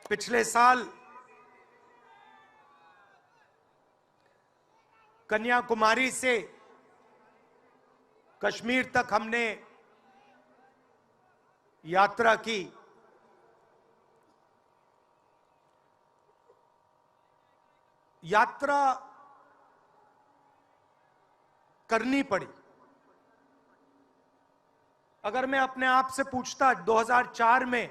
पिछले साल कन्याकुमारी से कश्मीर तक हमने यात्रा की। यात्रा करनी पड़ी। अगर मैं अपने आप से पूछता 2004 में,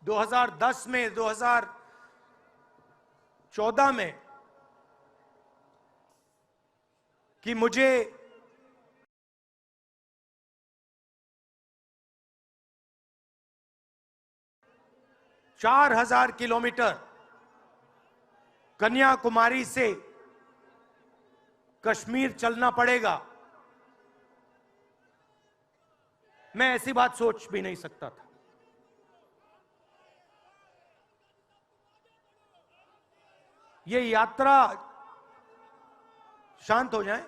2010 में, 2014 में कि मुझे चार 4,000 किलोमीटर कन्याकुमारी से कश्मीर चलना पड़ेगा, मैं ऐसी बात सोच भी नहीं सकता था। ये यात्रा, शांत हो जाएं,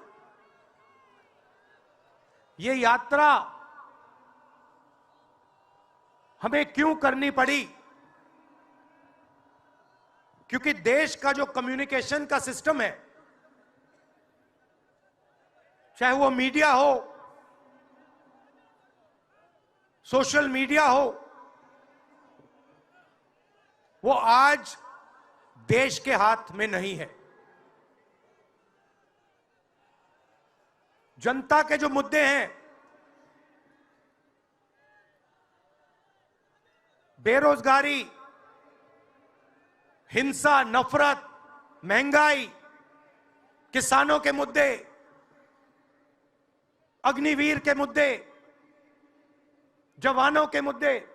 ये यात्रा हमें क्यों करनी पड़ी? क्योंकि देश का जो कम्युनिकेशन का सिस्टम है, चाहे वो मीडिया हो, सोशल मीडिया हो, वो आज देश के हाथ में नहीं है। जनता के जो मुद्दे हैं, बेरोजगारी, हिंसा, नफरत, महंगाई, किसानों के मुद्दे, अग्निवीर के मुद्दे, जवानों के मुद्दे,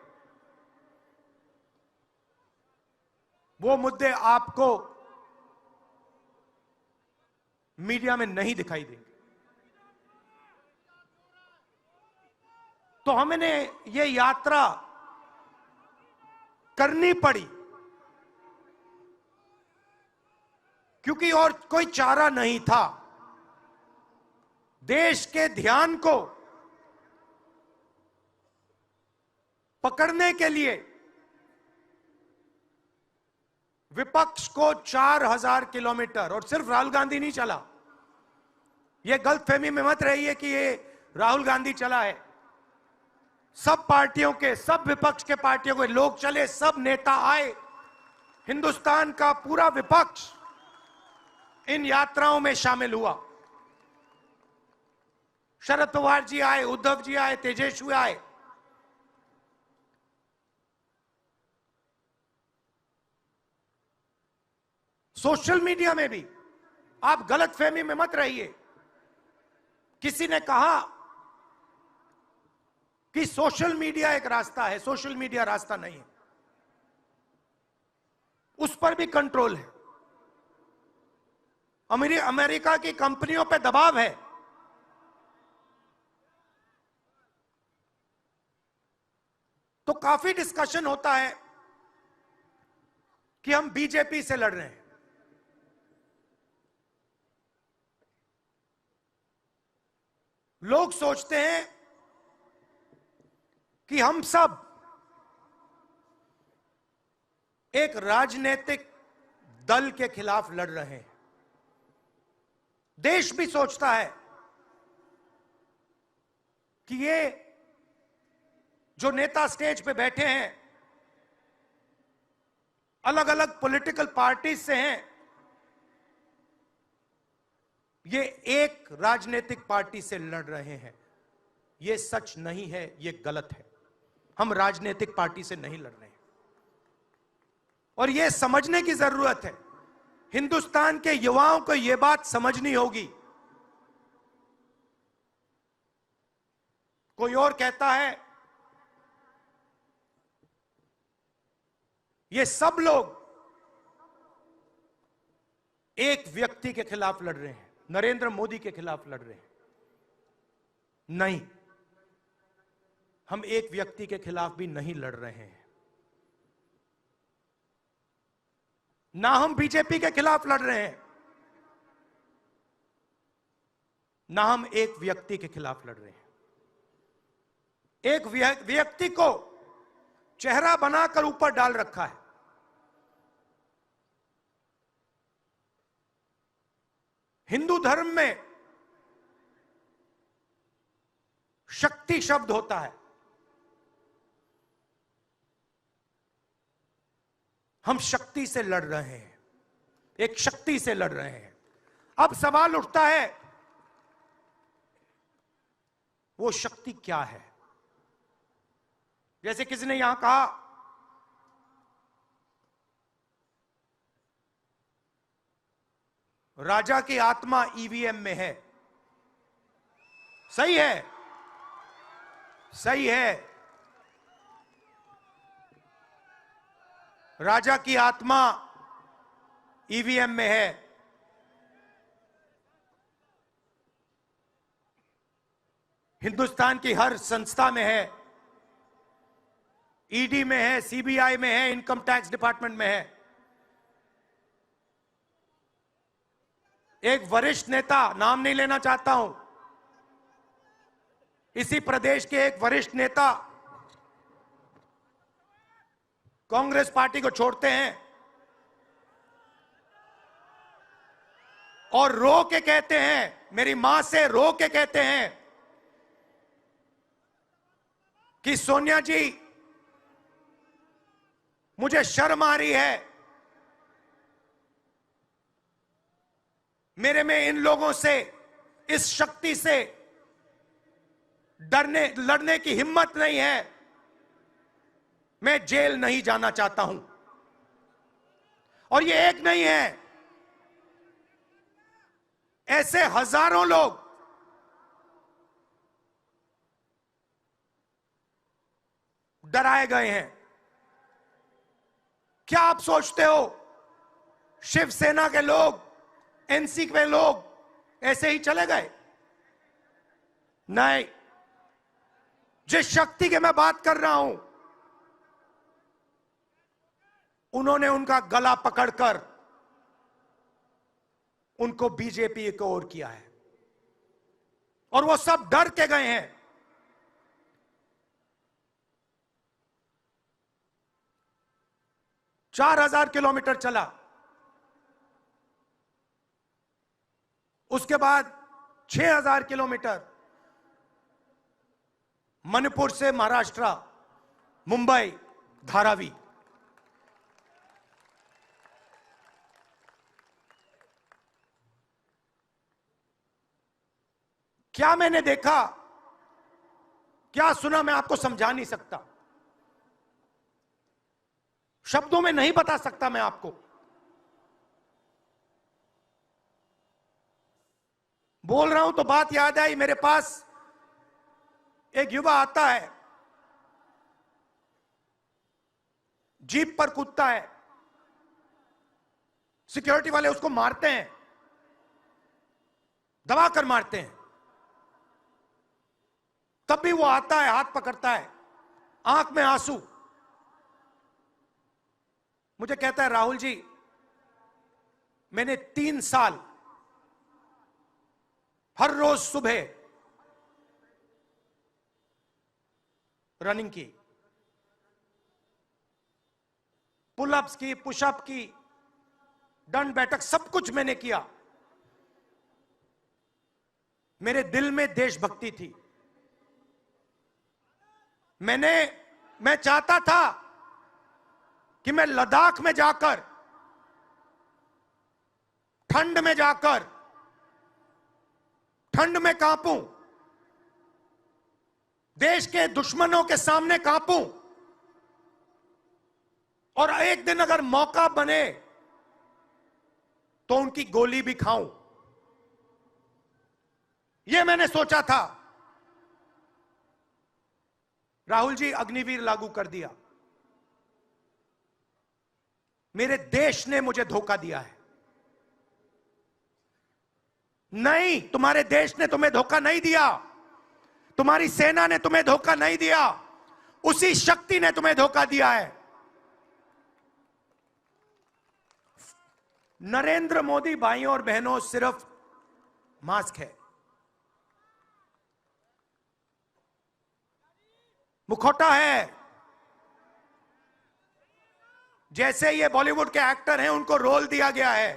वो मुद्दे आपको मीडिया में नहीं दिखाई देंगे। तो हमने ये यात्रा करनी पड़ी क्योंकि और कोई चारा नहीं था। देश के ध्यान को पकड़ने के लिए विपक्ष को 4,000 किलोमीटर, और सिर्फ राहुल गांधी नहीं चला, यह गलतफहमी में मत रहिए कि ये राहुल गांधी चला है। सब पार्टियों के, सब विपक्ष के पार्टियों के लोग चले, सब नेता आए, हिंदुस्तान का पूरा विपक्ष इन यात्राओं में शामिल हुआ। शरद पवार जी आए, उद्धव जी आए, तेजस्वी आए। सोशल मीडिया में भी आप गलतफहमी में मत रहिए। किसी ने कहा कि सोशल मीडिया एक रास्ता है, सोशल मीडिया रास्ता नहीं है। उस पर भी कंट्रोल है। अमेरिका की कंपनियों पे दबाव है। तो काफी डिस्कशन होता है कि हम बीजेपी से लड़ रहे हैं। लोग सोचते हैं कि हम सब एक राजनीतिक दल के खिलाफ लड़ रहे हैं। देश भी सोचता है कि ये जो नेता स्टेज पे बैठे हैं, अलग अलग पॉलिटिकल पार्टीज से हैं, ये एक राजनीतिक पार्टी से लड़ रहे हैं। ये सच नहीं है, ये गलत है। हम राजनीतिक पार्टी से नहीं लड़ रहे हैं और ये समझने की जरूरत है। हिंदुस्तान के युवाओं को यह बात समझनी होगी। कोई और कहता है ये सब लोग एक व्यक्ति के खिलाफ लड़ रहे हैं, नरेंद्र मोदी के खिलाफ लड़ रहे हैं। नहीं, हम एक व्यक्ति के खिलाफ भी नहीं लड़ रहे हैं। ना हम बीजेपी के खिलाफ लड़ रहे हैं, ना हम एक व्यक्ति के खिलाफ लड़ रहे हैं। एक व्यक्ति को चेहरा बनाकर ऊपर डाल रखा है। हिंदू धर्म में शक्ति शब्द होता है। हम शक्ति से लड़ रहे हैं, एक शक्ति से लड़ रहे हैं। अब सवाल उठता है, वो शक्ति क्या है? जैसे किसी ने यहां कहा, राजा की आत्मा ईवीएम में है। सही है, सही है। राजा की आत्मा ईवीएम में है। हिंदुस्तान की हर संस्था में है, ईडी में है, सीबीआई में है, इनकम टैक्स डिपार्टमेंट में है। एक वरिष्ठ नेता, नाम नहीं लेना चाहता हूं, इसी प्रदेश के एक वरिष्ठ नेता कांग्रेस पार्टी को छोड़ते हैं और रो के कहते हैं, मेरी मां से रो के कहते हैं कि सोनिया जी, मुझे शर्म आ रही है, मेरे में इन लोगों से, इस शक्ति से लड़ने की हिम्मत नहीं है, मैं जेल नहीं जाना चाहता हूं। और ये एक नहीं है, ऐसे हजारों लोग डराए गए हैं। क्या आप सोचते हो शिवसेना के लोग, एनसी के लोग ऐसे ही चले गए? नहीं। जिस शक्ति की मैं बात कर रहा हूं, उन्होंने उनका गला पकड़कर उनको बीजेपी की ओर किया है और वो सब डर के गए हैं। चार 4,000 किलोमीटर चला, उसके बाद 6,000 किलोमीटर मणिपुर से महाराष्ट्र, मुंबई, धारावी। क्या मैंने देखा, क्या सुना, मैं आपको समझा नहीं सकता, शब्दों में नहीं बता सकता मैं आपको। बोल रहा हूं तो बात याद आई, मेरे पास एक युवा आता है, जीप पर कूदता है, सिक्योरिटी वाले उसको मारते हैं, दबाकर मारते हैं, तब भी वो आता है, हाथ पकड़ता है, आंख में आंसू, मुझे कहता है, राहुल जी, मैंने 3 साल हर रोज सुबह रनिंग की, पुलअप्स की, पुशअप की, दंड बैठक, सब कुछ मैंने किया। मेरे दिल में देशभक्ति थी। मैं चाहता था कि मैं लद्दाख में जाकर, ठंड में जाकर, ठंड में कांपूं, देश के दुश्मनों के सामने कांपूं, और एक दिन अगर मौका बने तो उनकी गोली भी खाऊं। यह मैंने सोचा था। राहुल जी, अग्निवीर लागू कर दिया। मेरे देश ने मुझे धोखा दिया है। नहीं, तुम्हारे देश ने तुम्हें धोखा नहीं दिया, तुम्हारी सेना ने तुम्हें धोखा नहीं दिया, उसी शक्ति ने तुम्हें धोखा दिया है। नरेंद्र मोदी भाइयों और बहनों सिर्फ मास्क है, मुखौटा है, जैसे ये बॉलीवुड के एक्टर हैं, उनको रोल दिया गया है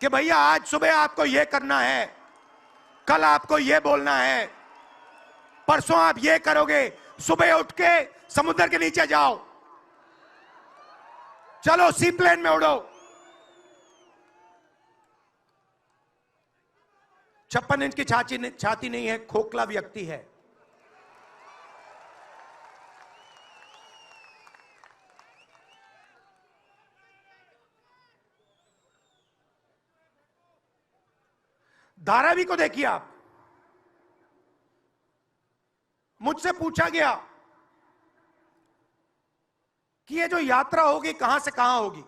कि भैया आज सुबह आपको ये करना है, कल आपको ये बोलना है, परसों आप ये करोगे, सुबह उठ के समुद्र के नीचे जाओ, चलो सी प्लेन में उड़ो। 56 इंच की छाती नहीं है, खोखला व्यक्ति है। धारावी को देखिए आप। मुझसे पूछा गया कि ये जो यात्रा होगी कहां से कहां होगी।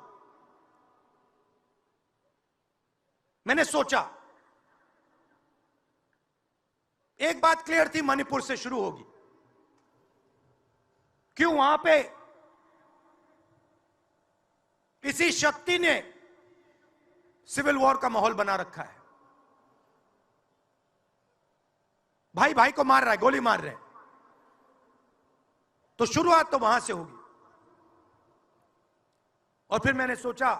मैंने सोचा, एक बात क्लियर थी, मणिपुर से शुरू होगी। क्यों? वहां पे किसी शक्ति ने सिविल वॉर का माहौल बना रखा है, भाई भाई को मार रहा है, गोली मार रहे हैं, तो शुरुआत तो वहां से होगी। और फिर मैंने सोचा,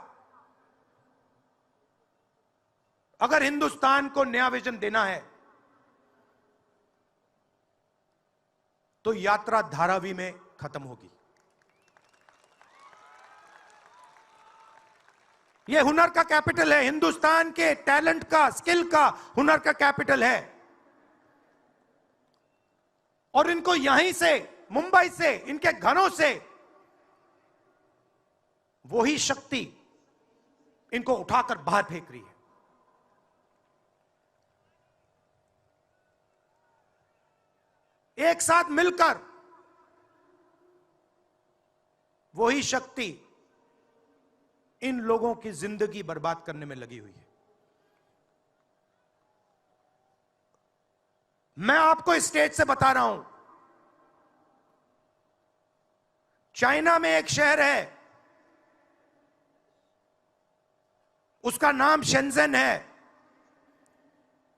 अगर हिंदुस्तान को नया विजन देना है तो यात्रा धारावी में खत्म होगी। यह हुनर का कैपिटल है, हिंदुस्तान के टैलेंट का, स्किल का, हुनर का कैपिटल है। और इनको यहीं से, मुंबई से, इनके घरों से वही शक्ति इनको उठाकर बाहर फेंक रही है। एक साथ मिलकर वही शक्ति इन लोगों की जिंदगी बर्बाद करने में लगी हुई है। मैं आपको इस स्टेज से बता रहा हूं, चाइना में एक शहर है, उसका नाम शेंजन है।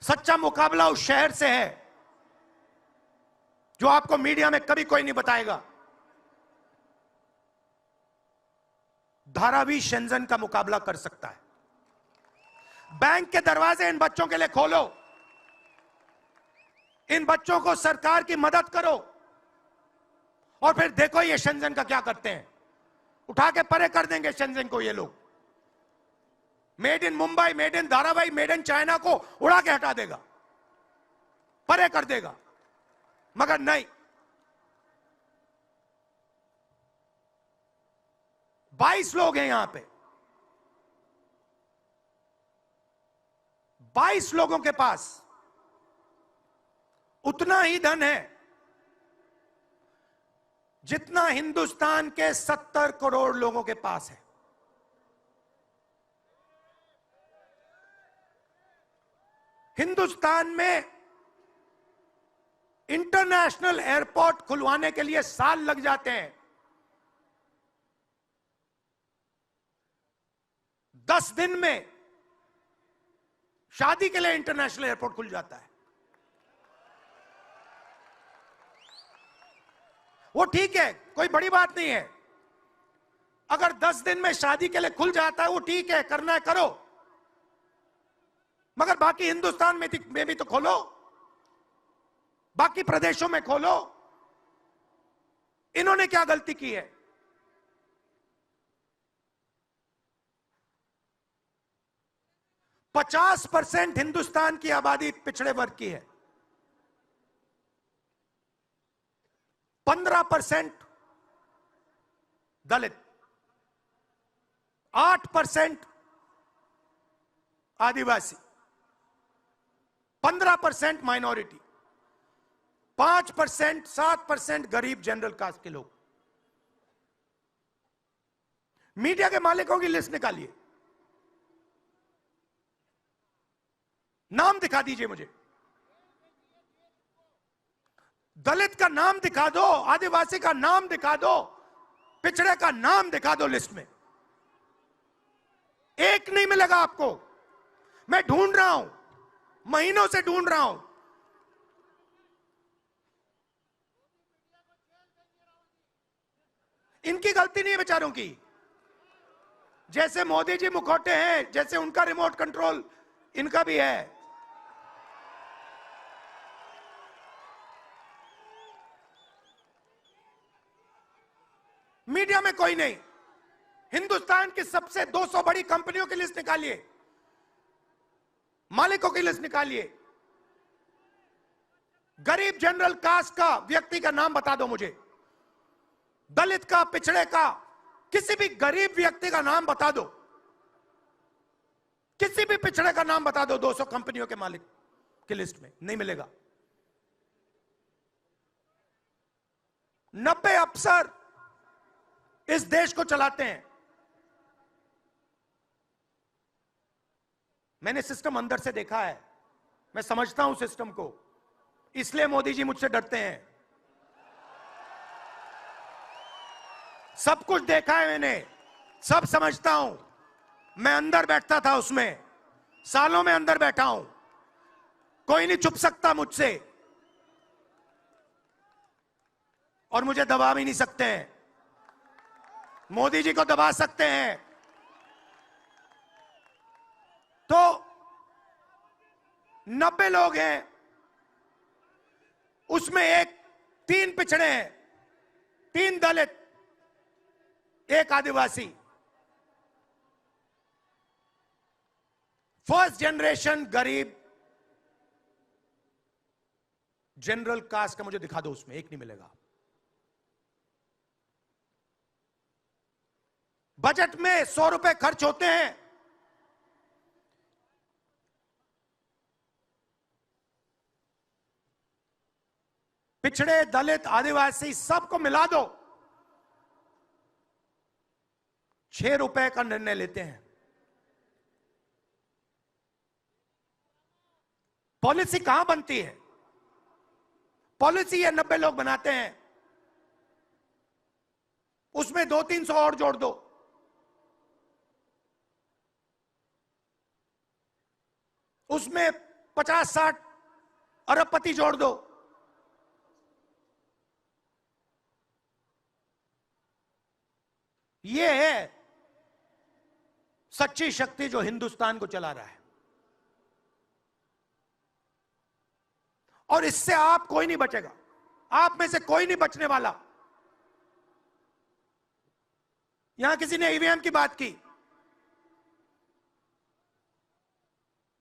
सच्चा मुकाबला उस शहर से है जो आपको मीडिया में कभी कोई नहीं बताएगा। धारावी शेंजन का मुकाबला कर सकता है। बैंक के दरवाजे इन बच्चों के लिए खोलो, इन बच्चों को सरकार की मदद करो, और फिर देखो ये शेंजन का क्या करते हैं। उठा के परे कर देंगे शेंजन को ये लोग। Made in Mumbai, made in Dharavi, made in China को उड़ा के हटा देगा, परे कर देगा। मगर नहीं, 22 लोग हैं यहां पे, 22 लोगों के पास उतना ही धन है जितना हिंदुस्तान के 70 करोड़ लोगों के पास है। हिंदुस्तान में इंटरनेशनल एयरपोर्ट खुलवाने के लिए साल लग जाते हैं। 10 दिन में शादी के लिए इंटरनेशनल एयरपोर्ट खुल जाता है। वो ठीक है, कोई बड़ी बात नहीं है। अगर 10 दिन में शादी के लिए खुल जाता है वो ठीक है, करना है करो, मगर बाकी हिंदुस्तान में भी तो खोलो, बाकी प्रदेशों में खोलो। इन्होंने क्या गलती की है? पचास 50% हिंदुस्तान की आबादी पिछड़े वर्ग की है, 15% दलित, 8% आदिवासी, 15% माइनॉरिटी, 5%, 7% गरीब जनरल कास्ट के लोग। मीडिया के मालिकों की लिस्ट निकालिए, नाम दिखा दीजिए मुझे। दलित का नाम दिखा दो, आदिवासी का नाम दिखा दो, पिछड़े का नाम दिखा दो लिस्ट में। एक नहीं मिलेगा आपको। मैं ढूंढ रहा हूं, महीनों से ढूंढ रहा हूं। इनकी गलती नहीं है बेचारों की। जैसे मोदी जी मुखौटे हैं, जैसे उनका रिमोट कंट्रोल इनका भी है। मीडिया में कोई नहीं। हिंदुस्तान की सबसे 200 बड़ी कंपनियों की लिस्ट निकालिए, मालिकों की लिस्ट निकालिए। गरीब जनरल कास्ट का व्यक्ति का नाम बता दो मुझे, दलित का, पिछड़े का, किसी भी गरीब व्यक्ति का नाम बता दो, किसी भी पिछड़े का नाम बता दो 200 कंपनियों के मालिक की लिस्ट में, नहीं मिलेगा। 90 अफसर इस देश को चलाते हैं। मैंने सिस्टम अंदर से देखा है, मैं समझता हूं सिस्टम को, इसलिए मोदी जी मुझसे डरते हैं। सब कुछ देखा है मैंने, सब समझता हूं। मैं अंदर बैठता था उसमें, सालों में अंदर बैठा हूं। कोई नहीं छुप सकता मुझसे, और मुझे दबा भी नहीं सकते हैं। मोदी जी को दबा सकते हैं तो 90 लोग हैं, उसमें 3 पिछड़े हैं, 3 दलित, 1 आदिवासी। फर्स्ट जनरेशन गरीब जनरल कास्ट का मुझे दिखा दो, उसमें 1 नहीं मिलेगा। बजट में 100 रुपए खर्च होते हैं, पिछड़े, दलित, आदिवासी सबको मिला दो, 6 रुपए का निर्णय लेते हैं। पॉलिसी कहां बनती है? पॉलिसी ये 90 लोग बनाते हैं, उसमें 200-300 और जोड़ दो, उसमें 50-60 अरबपति जोड़ दो। ये है सच्ची शक्ति जो हिंदुस्तान को चला रहा है। और इससे आप कोई नहीं बचेगा, आप में से कोई नहीं बचने वाला। यहां किसी ने ईवीएम की बात की,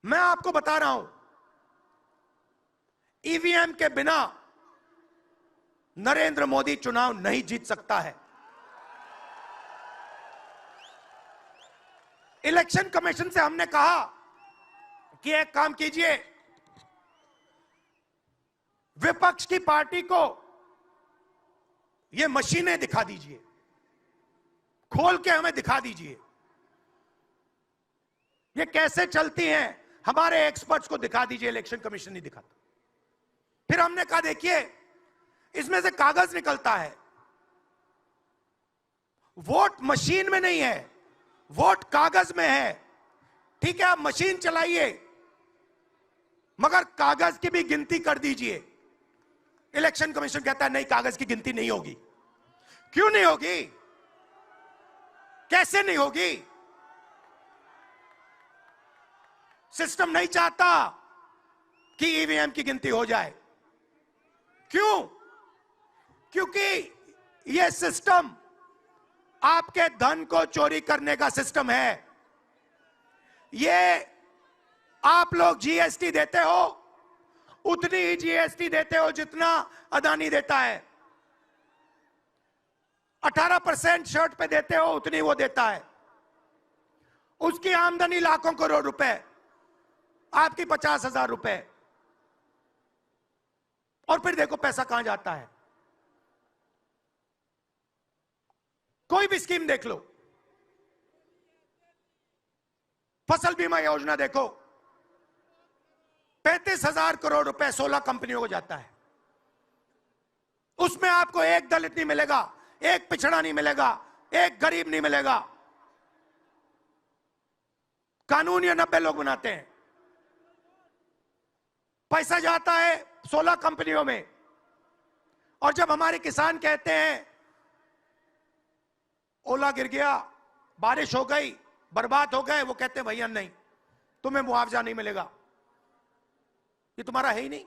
मैं आपको बता रहा हूं, ईवीएम के बिना नरेंद्र मोदी चुनाव नहीं जीत सकता है। इलेक्शन कमीशन से हमने कहा कि एक काम कीजिए, विपक्ष की पार्टी को ये मशीनें दिखा दीजिए, खोल के हमें दिखा दीजिए ये कैसे चलती हैं, हमारे एक्सपर्ट्स को दिखा दीजिए। इलेक्शन कमीशन नहीं दिखाता। फिर हमने कहा देखिए, इसमें से कागज निकलता है, वोट मशीन में नहीं है, वोट कागज में है। ठीक है, आप मशीन चलाइए, मगर कागज की भी गिनती कर दीजिए। इलेक्शन कमीशन कहता है नहीं, कागज की गिनती नहीं होगी। क्यों नहीं होगी? कैसे नहीं होगी? सिस्टम नहीं चाहता कि ईवीएम की गिनती हो जाए। क्यों? क्योंकि यह सिस्टम आपके धन को चोरी करने का सिस्टम है। ये आप लोग जीएसटी देते हो, उतनी ही जीएसटी देते हो जितना अदानी देता है। 18% शर्ट पे देते हो, उतनी वो देता है। उसकी आमदनी लाखों करोड़ रुपए, आपकी 50,000 रुपए। और फिर देखो पैसा कहां जाता है। कोई भी स्कीम देख लो, फसल बीमा योजना देखो, 35,000 करोड़ रुपए 16 कंपनियों को जाता है। उसमें आपको एक दलित नहीं मिलेगा, एक पिछड़ा नहीं मिलेगा, एक गरीब नहीं मिलेगा। कानून ये 90 लोग बनाते हैं। पैसा जाता है 16 कंपनियों में। और जब हमारे किसान कहते हैं ओला गिर गया, बारिश हो गई, बर्बाद हो गए, वो कहते हैं भैया नहीं, तुम्हें मुआवजा नहीं मिलेगा, ये तुम्हारा है ही नहीं,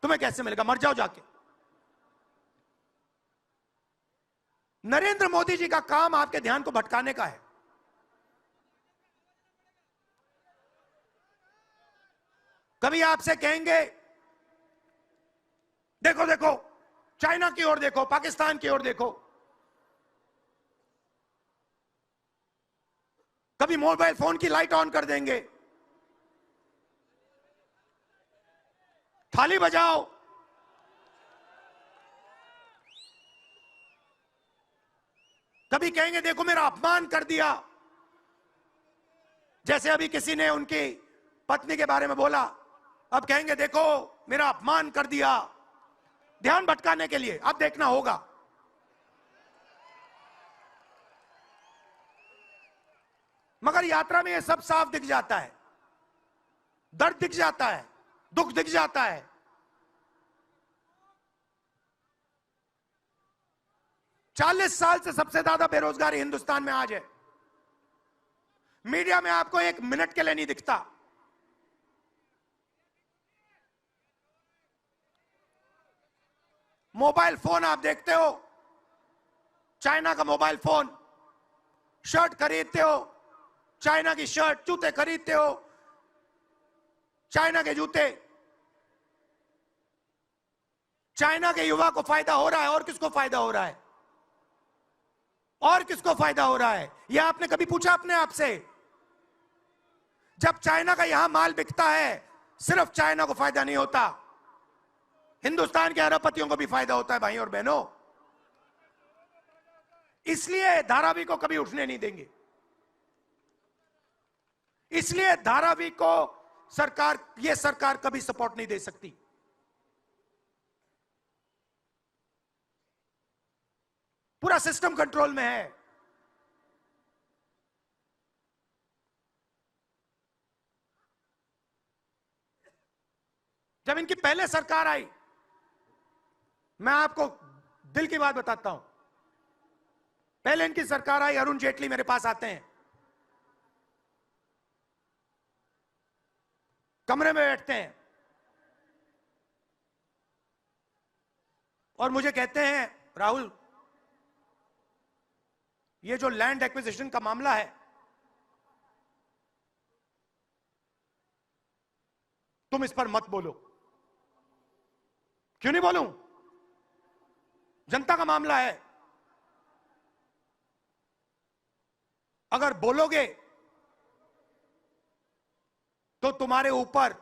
तुम्हें कैसे मिलेगा, मर जाओ जाके। नरेंद्र मोदी जी का काम आपके ध्यान को भटकाने का है। कभी आपसे कहेंगे देखो देखो चाइना की ओर देखो, पाकिस्तान की ओर देखो, कभी मोबाइल फोन की लाइट ऑन कर देंगे, थाली बजाओ, कभी कहेंगे देखो मेरा अपमान कर दिया, जैसे अभी किसी ने उनकी पत्नी के बारे में बोला, अब कहेंगे देखो मेरा अपमान कर दिया, ध्यान भटकाने के लिए। अब देखना होगा। मगर यात्रा में यह सब साफ दिख जाता है, दर्द दिख जाता है, दुख दिख जाता है। चालीस साल से सबसे ज्यादा बेरोजगारी हिंदुस्तान में आज है। मीडिया में आपको एक मिनट के लिए नहीं दिखता। मोबाइल फोन आप देखते हो, चाइना का मोबाइल फोन, शर्ट खरीदते हो, चाइना की शर्ट, जूते खरीदते हो, चाइना के जूते। चाइना के युवा को फायदा हो रहा है, और किसको फायदा हो रहा है? और किसको फायदा हो रहा है? यह आपने कभी पूछा अपने आप से? जब चाइना का यहां माल बिकता है, सिर्फ चाइना को फायदा नहीं होता, हिंदुस्तान के अरबपतियों को भी फायदा होता है भाई और बहनों। इसलिए धारावी को कभी उठने नहीं देंगे। इसलिए धारावी को यह सरकार कभी सपोर्ट नहीं दे सकती। पूरा सिस्टम कंट्रोल में है। जब इनकी पहले सरकार आई, मैं आपको दिल की बात बताता हूं, पहले इनकी सरकार आई, अरुण जेटली मेरे पास आते हैं, कमरे में बैठते हैं और मुझे कहते हैं राहुल, ये जो लैंड एक्विजिशन का मामला है, तुम इस पर मत बोलो। क्यों नहीं बोलूं? जनता का मामला है। अगर बोलोगे तो तुम्हारे ऊपर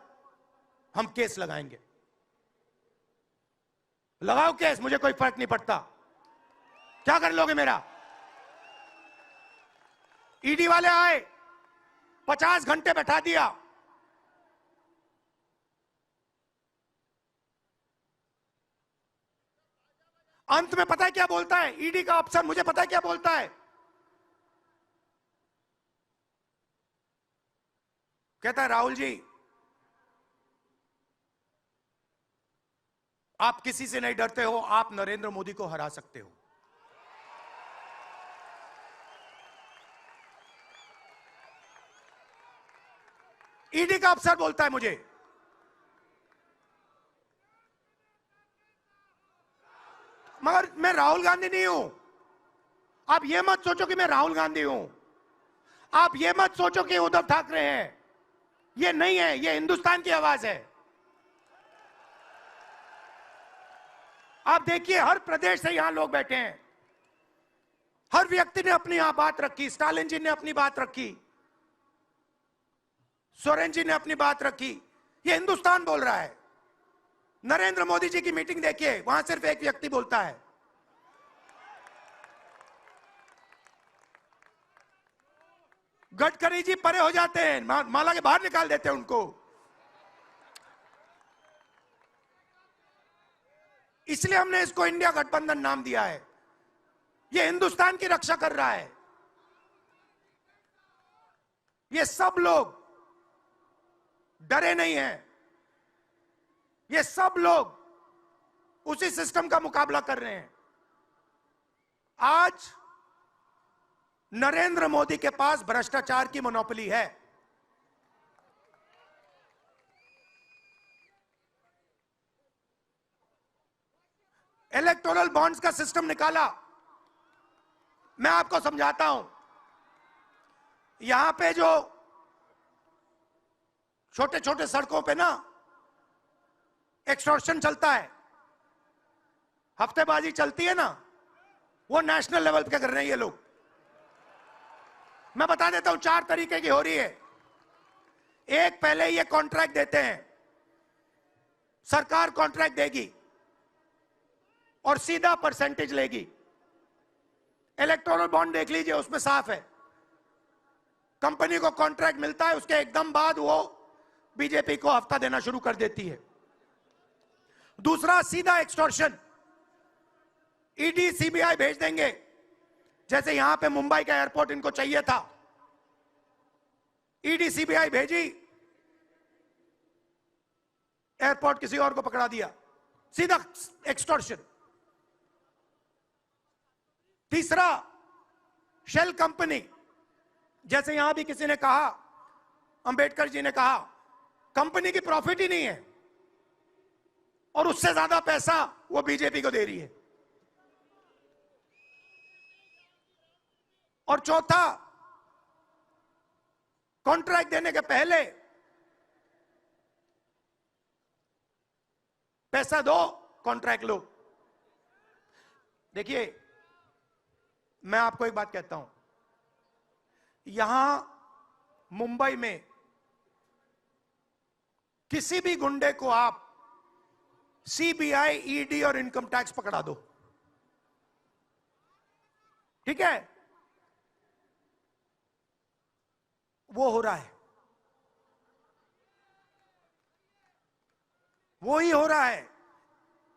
हम केस लगाएंगे। लगाओ केस, मुझे कोई फर्क नहीं पड़ता। क्या कर लोगे मेरा? ईडी वाले आए, 50 घंटे बैठा दिया, अंत में पता है क्या बोलता है ईडी का अफसर? मुझे पता है क्या बोलता है? कहता है राहुल जी, आप किसी से नहीं डरते हो, आप नरेंद्र मोदी को हरा सकते हो। ईडी का अफसर बोलता है मुझे। मगर मैं राहुल गांधी नहीं हूं। आप यह मत सोचो कि मैं राहुल गांधी हूं। आप यह मत सोचो कि उद्धव ठाकरे हैं। यह नहीं है, यह हिंदुस्तान की आवाज है। आप देखिए, हर प्रदेश से यहां लोग बैठे हैं, हर व्यक्ति ने अपनी यहां बात रखी। स्टालिन जी ने अपनी बात रखी, सोरेन जी ने अपनी बात रखी। यह हिंदुस्तान बोल रहा है। नरेंद्र मोदी जी की मीटिंग देखिए, वहां सिर्फ एक व्यक्ति बोलता है। गडकरी जी परे हो जाते हैं, माला के बाहर निकाल देते हैं उनको। इसलिए हमने इसको इंडिया गठबंधन नाम दिया है। यह हिंदुस्तान की रक्षा कर रहा है। ये सब लोग डरे नहीं हैं। ये सब लोग उसी सिस्टम का मुकाबला कर रहे हैं। आज नरेंद्र मोदी के पास भ्रष्टाचार की मोनोपोली है। इलेक्टोरल बॉन्ड्स का सिस्टम निकाला। मैं आपको समझाता हूं। यहां पे जो छोटे छोटे सड़कों पे ना एक्सटॉर्शन चलता है, हफ्तेबाजी चलती है ना, वो नेशनल लेवल पे कर रहे हैं ये लोग। मैं बता देता हूं, 4 तरीके की हो रही है। एक, पहले ये कॉन्ट्रैक्ट देते हैं, सरकार कॉन्ट्रैक्ट देगी और सीधा परसेंटेज लेगी। इलेक्टोरल बॉन्ड देख लीजिए, उसमें साफ है, कंपनी को कॉन्ट्रैक्ट मिलता है, उसके एकदम बाद वो बीजेपी को हफ्ता देना शुरू कर देती है। दूसरा, सीधा एक्सटॉर्शन, ईडी सीबीआई भेज देंगे। जैसे यहां पे मुंबई का एयरपोर्ट इनको चाहिए था, ईडी सीबीआई भेजी, एयरपोर्ट किसी और को पकड़ा दिया, सीधा एक्सटॉर्शन। तीसरा, शेल कंपनी, जैसे यहां भी किसी ने कहा, अंबेडकर जी ने कहा, कंपनी की प्रॉफिट ही नहीं है और उससे ज्यादा पैसा वो बीजेपी को दे रही है। और चौथा, कॉन्ट्रैक्ट देने के पहले पैसा दो, कॉन्ट्रैक्ट लो। देखिए, मैं आपको एक बात कहता हूं, यहां मुंबई में किसी भी गुंडे को आप सीबीआई, ईडी और इनकम टैक्स पकड़ा दो, ठीक है, वो हो रहा है, वो ही हो रहा है।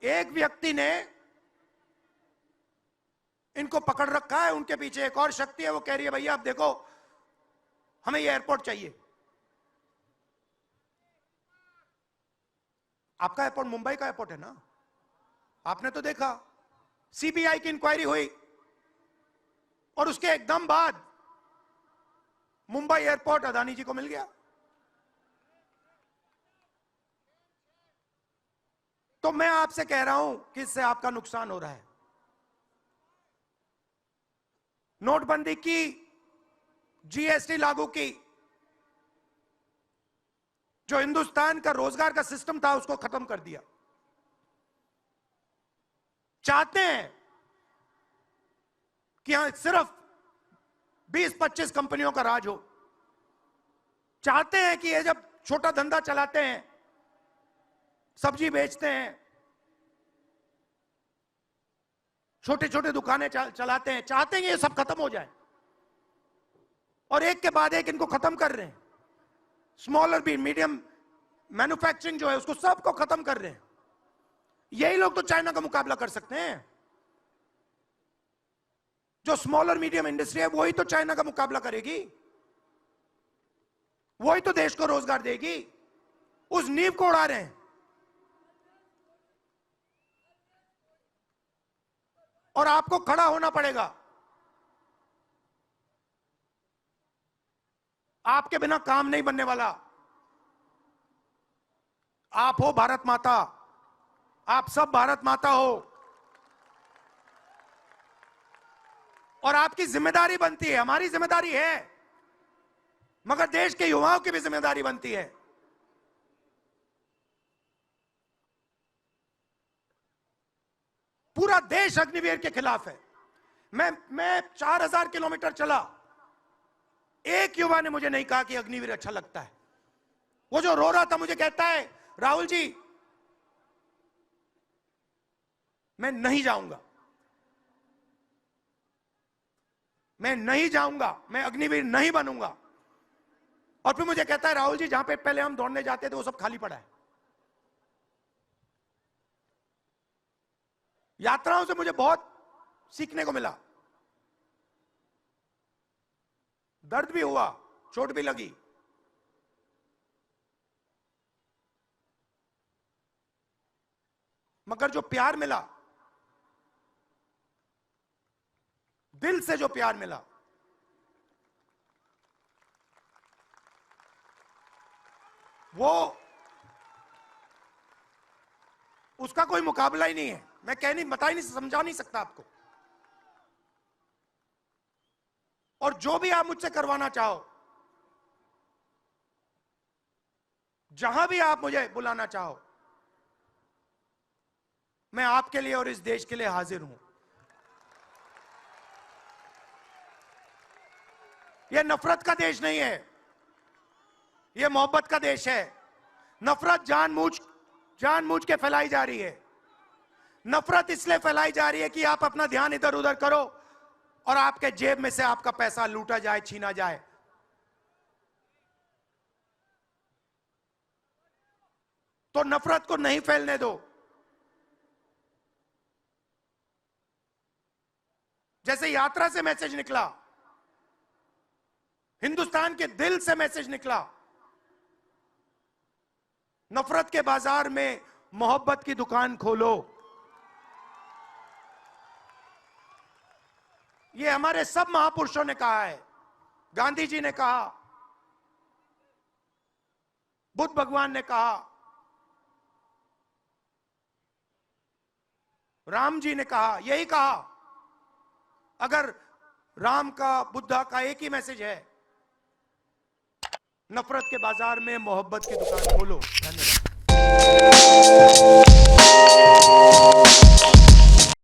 एक व्यक्ति ने इनको पकड़ रखा है, उनके पीछे एक और शक्ति है, वो कह रही है भैया आप देखो हमें ये एयरपोर्ट चाहिए। आपका एयरपोर्ट मुंबई का एयरपोर्ट है ना, आपने तो देखा, सीबीआई की इंक्वायरी हुई और उसके एकदम बाद मुंबई एयरपोर्ट अदानी जी को मिल गया। तो मैं आपसे कह रहा हूं कि इससे आपका नुकसान हो रहा है। नोटबंदी की, जीएसटी लागू की, जो हिंदुस्तान का रोजगार का सिस्टम था उसको खत्म कर दिया। चाहते हैं कि यहां सिर्फ 20-25 कंपनियों का राज हो। चाहते हैं कि ये जब छोटा धंधा चलाते हैं, सब्जी बेचते हैं, छोटे छोटे दुकानें चलाते हैं, चाहते हैं कि ये सब खत्म हो जाए और एक के बाद एक इनको खत्म कर रहे हैं। स्मॉल और मीडियम मैन्युफैक्चरिंग जो है उसको सबको खत्म कर रहे हैं। यही लोग तो चाइना का मुकाबला कर सकते हैं। जो स्मॉल और मीडियम इंडस्ट्री है वही तो चाइना का मुकाबला करेगी, वही तो देश को रोजगार देगी। उस नींव को उड़ा रहे हैं। और आपको खड़ा होना पड़ेगा। आपके बिना काम नहीं बनने वाला। आप हो भारत माता, आप सब भारत माता हो और आपकी जिम्मेदारी बनती है, हमारी जिम्मेदारी है, मगर देश के युवाओं की भी जिम्मेदारी बनती है। पूरा देश अग्निवीर के खिलाफ है। मैं 4000 किलोमीटर चला, एक युवा ने मुझे नहीं कहा कि अग्निवीर अच्छा लगता है। वो जो रो रहा था मुझे कहता है राहुल जी मैं नहीं जाऊंगा, मैं नहीं जाऊंगा, मैं अग्निवीर नहीं बनूंगा। और फिर मुझे कहता है राहुल जी जहां पे पहले हम दौड़ने जाते थे वो सब खाली पड़ा है। यात्राओं से मुझे बहुत सीखने को मिला, दर्द भी हुआ, चोट भी लगी, मगर जो प्यार मिला, दिल से जो प्यार मिला, वो उसका कोई मुकाबला ही नहीं है। मैं बता ही नहीं, समझा नहीं सकता आपको। और जो भी आप मुझसे करवाना चाहो, जहां भी आप मुझे बुलाना चाहो, मैं आपके लिए और इस देश के लिए हाजिर हूं। यह नफरत का देश नहीं है, यह मोहब्बत का देश है। नफरत जानबूझ के फैलाई जा रही है। नफरत इसलिए फैलाई जा रही है कि आप अपना ध्यान इधर उधर करो और आपके जेब में से आपका पैसा लूटा जाए, छीना जाए। तो नफरत को नहीं फैलने दो। जैसे यात्रा से मैसेज निकला, हिंदुस्तान के दिल से मैसेज निकला, नफरत के बाजार में मोहब्बत की दुकान खोलो। ये हमारे सब महापुरुषों ने कहा है। गांधी जी ने कहा, बुद्ध भगवान ने कहा, राम जी ने कहा, यही कहा। अगर राम का, बुद्धा का एक ही मैसेज है, नफरत के बाजार में मोहब्बत की दुकान खोलो। धन्यवाद।